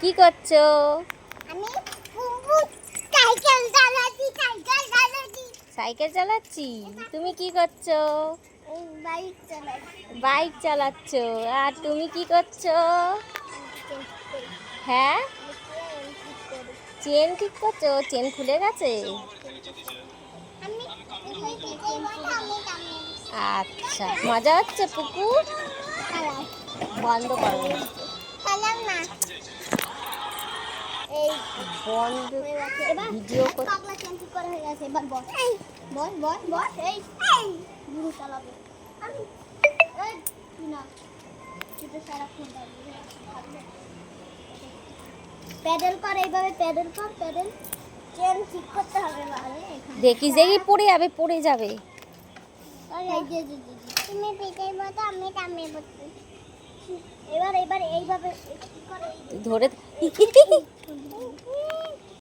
কি করছো? আমি সাইকেল চালাচ্ছি সাইকেল চালাচ্ছি। তুমি কি করছো? বাইক চালাচ্ছি। বাইক চালাচ্ছ। আর তুমি কি করছো? হ্যাঁ, চেন ঠিক করছো। চেন খুলে গেছে। আচ্ছা, মজা হচ্ছে পুকু। বন্ধ করো। বন্ধ। ভিডিও প্যাডেল কর, এইভাবে প্যাডেল কর, প্যাডেল চেন ঠিক করতে হবে। দেখিস দেখি পড়ে যাবে, পড়ে যাবে। তুমি পিঠের মতো, আমি টামে বসছি। এবার এইভাবে ধরে